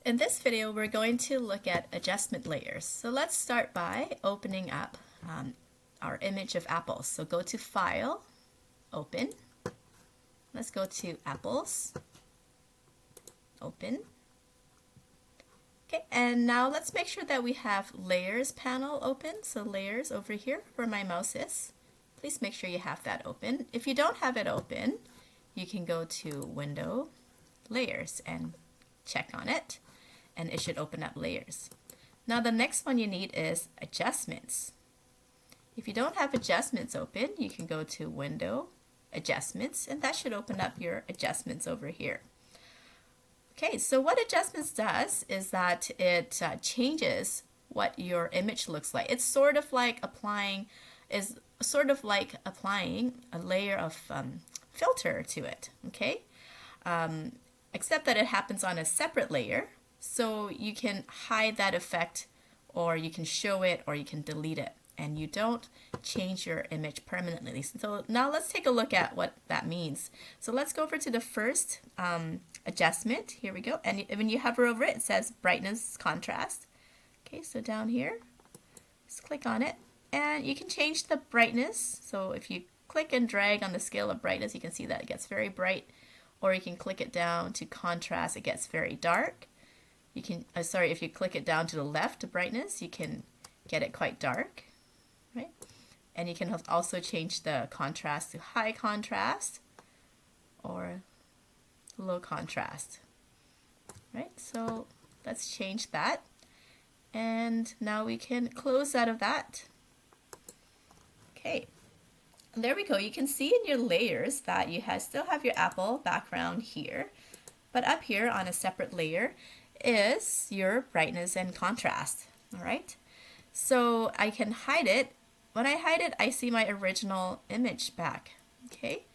In this video, we're going to look at adjustment layers. So let's start by opening up our image of apples. So go to File, Open. Let's go to Apples, Open. Okay, and now let's make sure that we have Layers panel open. So Layers over here where my mouse is. Please make sure you have that open. If you don't have it open, you can go to Window, Layers, and check on it, and it should open up Layers. Now the next one you need is Adjustments. If you don't have Adjustments open, you can go to Window, Adjustments, and that should open up your adjustments over here. Okay, so what Adjustments does is that it changes what your image looks like. It's sort of like applying a layer of filter to it, okay? Except that it happens on a separate layer, so you can hide that effect, or you can show it, or you can delete it, and you don't change your image permanently. So now let's take a look at what that means. So let's go over to the first adjustment. Here we go, and when you hover over it, it says brightness contrast. Okay, so down here, just click on it, and you can change the brightness. So if you click and drag on the scale of brightness, you can see that it gets very bright, or you can click it down to contrast, it gets very dark. You can, if you click it down to the left to brightness, you can get it quite dark, right? And you can also change the contrast to high contrast or low contrast, right? So let's change that. And now we can close out of that. Okay. There we go. You can see in your layers that you still have your apple background here, but up here on a separate layer is your brightness and contrast. All right. So I can hide it. When I hide it, I see my original image back. Okay.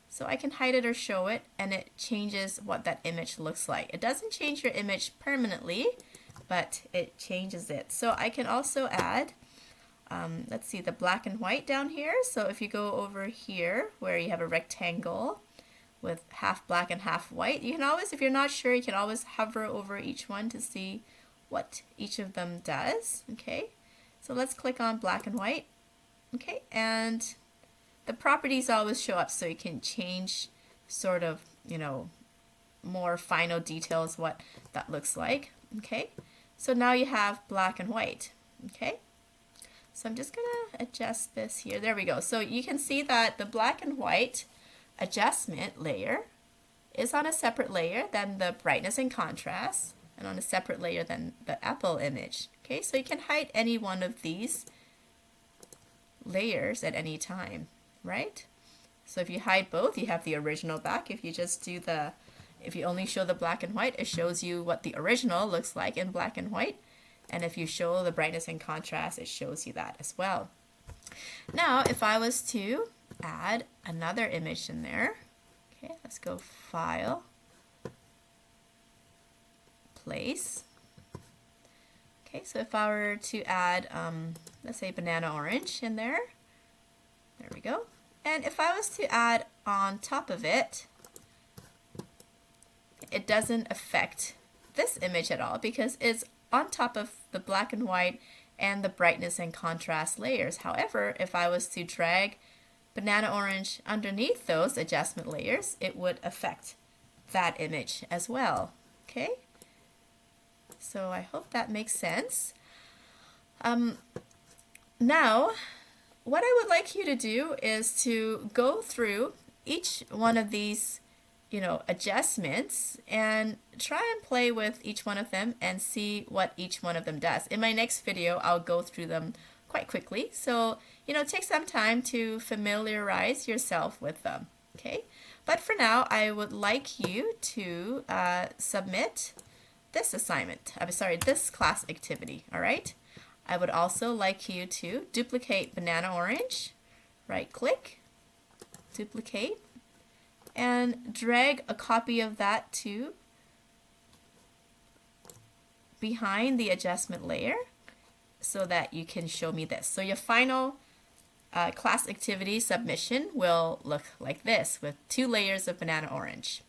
So I can hide it or show it, and it changes what that image looks like. It doesn't change your image permanently, but it changes it. So I can also add let's see, the black and white down here. So if you go over here where you have a rectangle with half black and half white, you can always, if you're not sure, you can always hover over each one to see what each of them does. Okay, so let's click on black and white. Okay, and the properties always show up, so you can change sort of, more final details what that looks like. Okay, so now you have black and white. Okay. So I'm just going to adjust this here. There we go. So you can see that the black and white adjustment layer is on a separate layer than the brightness and contrast, and on a separate layer than the apple image. Okay, so you can hide any one of these layers at any time, right? So if you hide both, you have the original back. If you just do if you only show the black and white, it shows you what the original looks like in black and white. And if you show the brightness and contrast, it shows you that as well. Now, if I was to add another image in there, okay, let's go File, Place. Okay, so if I were to add, let's say banana orange in there, there we go. And if I was to add on top of it, it doesn't affect this image at all because it's on top of the black and white and the brightness and contrast layers. However, if I was to drag banana orange underneath those adjustment layers, it would affect that image as well. Okay? So I hope that makes sense. Now, what I would like you to do is to go through each one of these adjustments and try and play with each one of them and see what each one of them does. In my next video, I'll go through them quite quickly. So, take some time to familiarize yourself with them, okay? But for now, I would like you to submit this assignment. This class activity, all right? I would also like you to duplicate banana orange, right click, duplicate, and drag a copy of that to behind the adjustment layer so that you can show me this. So your final class activity submission will look like this with 2 layers of banana orange.